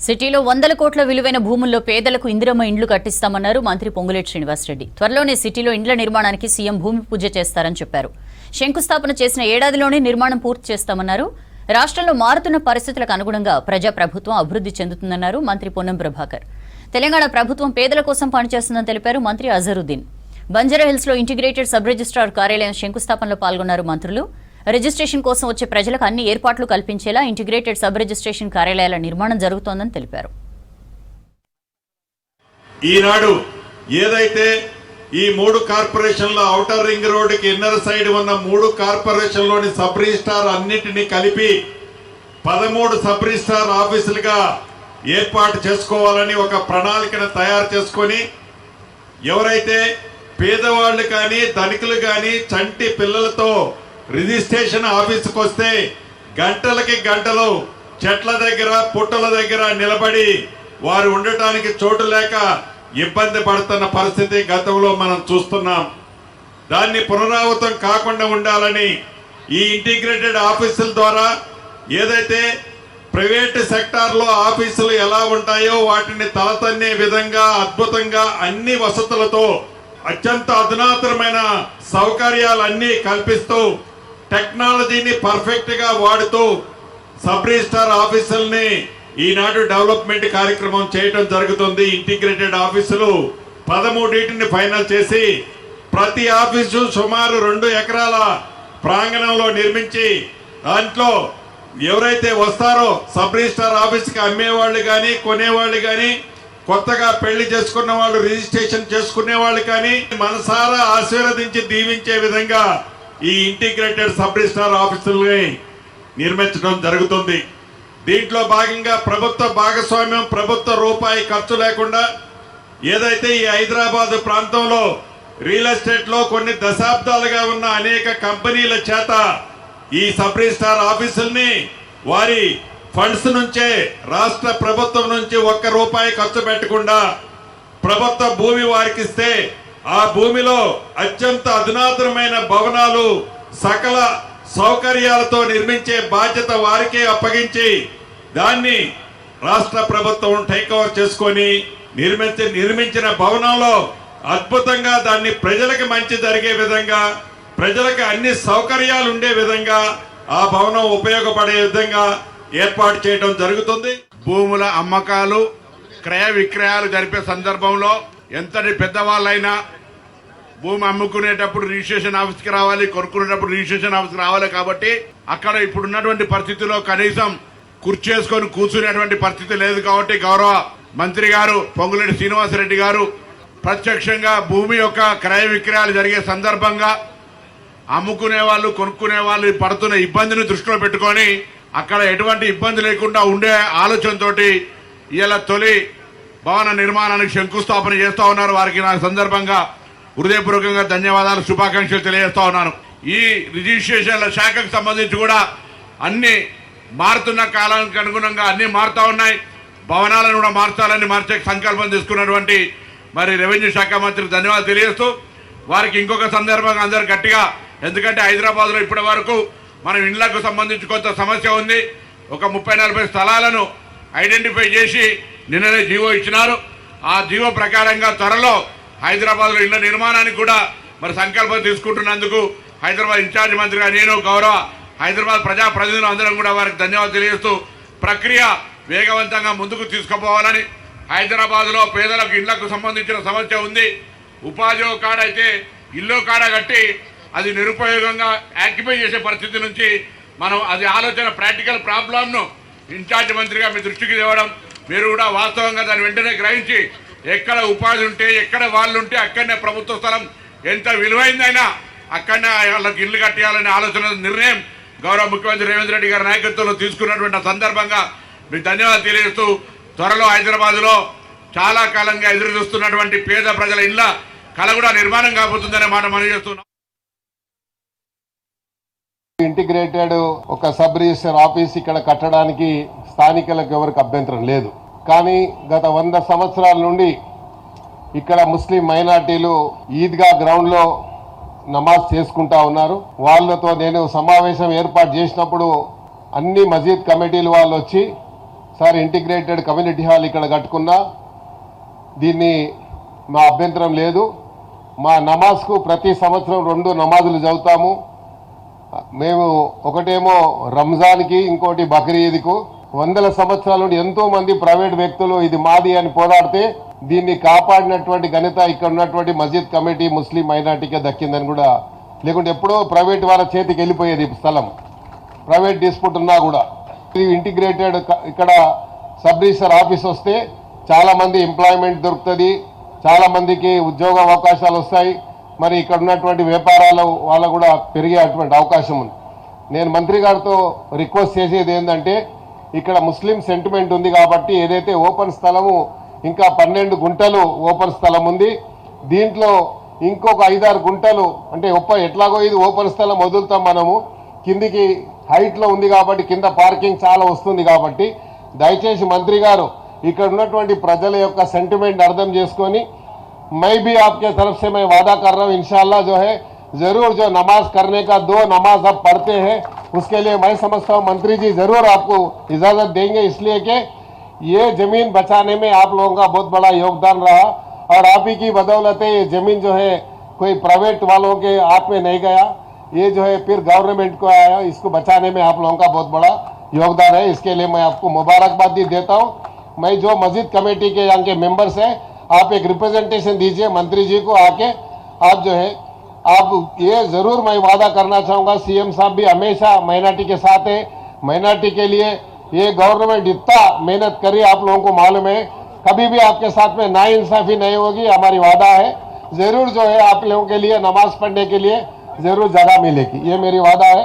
సిటీలో వందల కోట్ల విలువైన భూముల్లో పేదలకు ఇందిరమ్మ ఇండ్లు కట్టిస్తామన్నారు మంత్రి పొంగులేటి శ్రీనివాసరెడ్డి. త్వరలోనే సిటీలో ఇండ్ల నిర్మాణానికి సీఎం భూమి పూజ చేస్తారని చెప్పారు. శంకుస్థాపన చేసిన ఏడాదిలోనే నిర్మాణం పూర్తి చేస్తామన్నారు. రాష్ట్రంలో మారుతున్న పరిస్థితులకు అనుగుణంగా ప్రజాప్రభుత్వం అభివృద్ధి చెందుతుందన్నారు మంత్రి పొన్నం ప్రభాకర్. తెలంగాణ ప్రభుత్వం పేదల కోసం పనిచేస్తుందని తెలిపారు మంత్రి అజరుద్దీన్. బంజారాహిల్స్ లో ఇంటిగ్రేటెడ్ సబ్ రిజిస్ట్రార్ కార్యాలయం శంకుస్థాపనలో పాల్గొన్నారు మంత్రులు. రిజిస్ట్రేషన్ కోసం వచ్చే ప్రజలకు అన్ని ఏర్పాట్లు కల్పించేలా ఇంటిగ్రేటెడ్ సబ్ రిజిస్ట్రేషన్ కార్యాలయాల నిర్మాణం జరుగుతోందని తెలిపారు. ఈనాడు ఏదైతే ఈ 3 కార్పొరేషన్ల ఔటర్ రింగ్ రోడ్డుకి ఇన్నర్ సైడ్ ఉన్న 3 కార్పొరేషన్లోని సబ్ రిజిస్ట్రార్ అన్నిటినీ కలిపి 13 సబ్ రిజిస్ట్రార్ ఆఫీసులుగా ఏర్పాటు చేసుకోవాలని ఒక ప్రణాళికను తయారు చేసుకొని ఎవరైతే పేదవాళ్ళు కానీ ధనికులు కానీ చంటి పిల్లలతో రిజిస్ట్రేషన్ ఆఫీసుకు వస్తే గంటలకి గంటలు చెట్ల దగ్గర పుట్టల దగ్గర నిలబడి వారు ఉండటానికి చోటు లేక ఇబ్బంది పడుతున్న పరిస్థితి గతంలో మనం చూస్తున్నాం. దాన్ని పునరావృతం కాకుండా ఉండాలని ఈ ఇంటిగ్రేటెడ్ ఆఫీసుల ద్వారా ఏదైతే ప్రైవేట్ సెక్టార్లో ఆఫీసులు ఎలా ఉంటాయో వాటిని తలతన్నే విధంగా అద్భుతంగా అన్ని వసతులతో అత్యంత అధునాతనమైన సౌకర్యాలన్నీ కల్పిస్తూ టెక్నాలజీని పర్ఫెక్ట్ గా వాడుతూ సబ్ రిజిస్ట్రార్ ఆఫీసుల్ని ఈనాడు డెవలప్మెంట్ కార్యక్రమం చేయడం జరుగుతుంది. ఇంటిగ్రేటెడ్ ఆఫీసులు 13 ఫైనల్ చేసి ప్రతి ఆఫీసు సుమారు 2 ఎకరాల ప్రాంగణంలో నిర్మించి దాంట్లో ఎవరైతే వస్తారో సబ్ రిజిస్ట్రార్ ఆఫీస్కి అమ్మేవాళ్ళు కానీ కొనేవాళ్ళు కానీ కొత్తగా పెళ్లి చేసుకున్న వాళ్ళు రిజిస్ట్రేషన్ చేసుకునే వాళ్ళు కానీ మనసారా ఆశీర్వదించి దీవించే విధంగా ఈ ఇంటిగ్రేటెడ్ సబ్ రిజిస్ట్రార్ ఆఫీసుల్ని నిర్మించడం జరుగుతుంది. దీంట్లో భాగంగా ప్రభుత్వ భాగస్వామ్యం, ప్రభుత్వ రూపాయి ఖర్చు లేకుండా ఏదైతే ఈ హైదరాబాద్ ప్రాంతంలో రియల్ ఎస్టేట్ లో కొన్ని దశాబ్దాలుగా ఉన్న అనేక కంపెనీల చేత ఈ సబ్ రిజిస్ట్రార్ ఆఫీసుల్ని వారి ఫండ్స్ నుంచే రాష్ట్ర ప్రభుత్వం నుంచి 1 రూపాయి ఖర్చు పెట్టకుండా ప్రభుత్వ భూమి వారికి ఇస్తే ఆ భూమిలో అత్యంత అధునాతనమైన భవనాలు సకల సౌకర్యాలతో నిర్మించే బాధ్యత వారికే అప్పగించి దాన్ని రాష్ట్ర ప్రభుత్వం టేక్ ఓవర్ చేసుకొని నిర్మించిన భవనంలో అద్భుతంగా దాన్ని ప్రజలకు మంచి జరిగే విధంగా ప్రజలకు అన్ని సౌకర్యాలు ఉండే విధంగా ఆ భవనం ఉపయోగపడే విధంగా ఏర్పాటు చేయడం జరుగుతుంది. భూముల అమ్మకాలు క్రయ విక్రయాలు జరిపే సందర్భంలో ఎంతటి పెద్దవాళ్ళైనా భూమి అమ్ముకునేటప్పుడు రిజిస్ట్రేషన్ ఆఫీస్కి రావాలి, కొనుక్కునేటప్పుడు రిజిస్ట్రేషన్ ఆఫీస్కి రావాలి. కాబట్టి అక్కడ ఇప్పుడున్నటువంటి పరిస్థితిలో కనీసం కుర్చేసుకొని కూర్చునేటువంటి పరిస్థితి లేదు. కాబట్టి గౌరవ మంత్రి గారు పొంగులేటి శ్రీనివాసరెడ్డి గారు ప్రత్యక్షంగా భూమి యొక్క క్రయ విక్రయాలు జరిగే సందర్భంగా అమ్ముకునే వాళ్ళు కొనుక్కునే వాళ్ళు పడుతున్న ఇబ్బందిని దృష్టిలో పెట్టుకొని అక్కడ ఎటువంటి ఇబ్బంది లేకుండా ఉండే ఆలోచనతోటి ఇలా తొలి భవన నిర్మాణానికి శంకుస్థాపన చేస్తా ఉన్నారు. వారికి నా సందర్భంగా హృదయపూర్వకంగా ధన్యవాదాలు, శుభాకాంక్షలు తెలియజేస్తా ఉన్నాను. ఈ రిజిస్ట్రేషన్ల శాఖకు సంబంధించి కూడా అన్ని మారుతున్న కాలానికి అనుగుణంగా అన్ని మారుతా ఉన్నాయి. భవనాలను కూడా మార్చే సంకల్పం తీసుకున్నటువంటి మరి రెవెన్యూ శాఖ మంత్రికి ధన్యవాదాలు తెలియజేస్తూ వారికి ఇంకొక సందర్భంగా అందరూ గట్టిగా, ఎందుకంటే హైదరాబాద్లో ఇప్పటి వరకు మనం ఇండ్లకు సంబంధించి కొంత సమస్య ఉంది. ఒక 30-40 స్థలాలను ఐడెంటిఫై చేసి నిన్ననే జీవో ఇచ్చినారు. ఆ జీవో ప్రకారంగా త్వరలో హైదరాబాద్లో ఇళ్ల నిర్మాణానికి కూడా మరి సంకల్పం తీసుకుంటున్నందుకు హైదరాబాద్ ఇన్ఛార్జ్ మంత్రిగా నేను గౌరవ హైదరాబాద్ ప్రజాప్రతినిధులు అందరం కూడా వారికి ధన్యవాదాలు తెలియజేస్తూ ప్రక్రియ వేగవంతంగా ముందుకు తీసుకుపోవాలని, హైదరాబాద్లో పేదలకు ఇళ్లకు సంబంధించిన సమస్య ఉంది. ఉపాధి కాడ అయితే ఇల్లు కాడ కట్టి అది నిరుపయోగంగా యాక్టిఫై చేసే పరిస్థితి నుంచి మనం అది ఆలోచన ప్రాక్టికల్ ప్రాబ్లంను ఇన్ఛార్జ్ మంత్రిగా మీ దృష్టికి తేవడం, మీరు కూడా వాస్తవంగా దాన్ని వెంటనే గ్రహించి ఎక్కడ ఉపాధి ఉంటే ఎక్కడ వాళ్ళు ఉంటే అక్కడనే ప్రభుత్వ స్థలం ఎంత విలువైందైనా అక్కడనే వాళ్ళకి ఇల్లు కట్టేయాలనే ఆలోచన నిర్ణయం గౌరవ ముఖ్యమంత్రి రేవంత్ రెడ్డి గారి నాయకత్వంలో తీసుకున్నటువంటి సందర్భంగా మీకు ధన్యవాదాలు తెలియజేస్తూ త్వరలో హైదరాబాద్లో చాలా కాలంగా ఎదురు చూస్తున్నటువంటి పేద ప్రజల ఇళ్ల కళ కూడా నిర్మాణం కాబోతుందనే మాట మనం చేస్తున్నాం. ఇంటిగ్రేటెడ్ ఒక సబ్ రిజిస్టర్ ఆఫీస్ ఇక్కడ కట్టడానికి స్థానికులకు ఎవరికి అభ్యంతరం లేదు. కానీ గత 100 సంవత్సరాల నుండి ఇక్కడ ముస్లిం మైనార్టీలు ఈద్గా గ్రౌండ్లో నమాజ్ చేసుకుంటా ఉన్నారు. వాళ్ళతో నేను సమావేశం ఏర్పాటు చేసినప్పుడు అన్ని మసీద్ కమిటీలు వాళ్ళు వచ్చి సార్ ఇంటిగ్రేటెడ్ కమ్యూనిటీ హాల్ ఇక్కడ కట్టుకున్నా దీన్ని మా అభ్యంతరం లేదు. మా నమాజ్కు ప్రతి సంవత్సరం 2 నమాజులు చదువుతాము. మేము ఒకటేమో రంజాన్కి, ఇంకోటి బక్రీద్కు. వందల సంవత్సరాల నుండి ఎంతో మంది ప్రైవేట్ వ్యక్తులు ఇది మాది అని పోరాడితే దీన్ని కాపాడినటువంటి ఘనత ఇక్కడ ఉన్నటువంటి మస్జిద్ కమిటీ ముస్లిం మైనార్టీకే దక్కిందని కూడా, లేకుంటే ఎప్పుడో ప్రైవేట్ వాళ్ళ చేతికి వెళ్ళిపోయేది స్థలం, ప్రైవేట్ డిస్ప్యూట్ ఉన్నా కూడా. ఇది ఇంటిగ్రేటెడ్ ఇక్కడ సబ్ రిజిస్టర్ ఆఫీస్ వస్తే చాలామంది ఎంప్లాయ్మెంట్ దొరుకుతుంది, చాలామందికి ఉద్యోగ అవకాశాలు వస్తాయి. మరి ఇక్కడ ఉన్నటువంటి వ్యాపారాలు వాళ్ళ కూడా పెరిగేటువంటి అవకాశం ఉంది. నేను మంత్రి గారితో రిక్వెస్ట్ చేసేది ఏంటంటే, ఇక్కడ ముస్లిం సెంటిమెంట్ ఉంది కాబట్టి ఏదైతే ఓపెన్ స్థలము ఇంకా 12 గుంటలు ఓపెన్ స్థలం ఉంది, దీంట్లో ఇంకొక 5-6 గుంటలు అంటే ఎట్లాగో ఇది ఓపెన్ స్థలం వదులుతాం మనము, కిందికి హైట్లో ఉంది కాబట్టి కింద పార్కింగ్ చాలా వస్తుంది కాబట్టి దయచేసి మంత్రి గారు ఇక్కడ ఉన్నటువంటి ప్రజల యొక్క సెంటిమెంట్ అర్థం చేసుకొని, मैं भी आपके तरफ से मैं वादा कर रहा हूँ इंशाल्लाह जो है जरूर जो नमाज करने का 2 नमाज अब पढ़ते हैं उसके लिए मैं समझता हूँ मंत्री जी जरूर आपको इजाज़त देंगे, इसलिए कि ये ज़मीन बचाने में आप लोगों का बहुत बड़ा योगदान रहा और आप ही की बदौलत ये ज़मीन जो है कोई प्राइवेट वालों के हाथ में नहीं गया, ये जो है फिर गवर्नमेंट को आया, इसको बचाने में आप लोगों का बहुत बड़ा योगदान है। इसके लिए मैं आपको मुबारकबाद भी देता हूँ। मैं जो मस्जिद कमेटी के यहाँ के मेंबर्स हैं, आप एक रिप्रेजेंटेशन दीजिए मंत्री जी को आके, आप जो है आप ये ज़रूर मैं वादा करना चाहूँगा, सीएम साहब भी हमेशा माइनॉरिटी के साथ है, माइनॉरिटी के लिए ये गवर्नमेंट इतना मेहनत करी आप लोगों को मालूम है, कभी भी आपके साथ में नाइंसाफ़ी नहीं होगी, हमारी वादा है। ज़रूर जो है आप लोगों के लिए नमाज पढ़ने के लिए ज़रूर जगह मिलेगी, ये मेरी वादा है।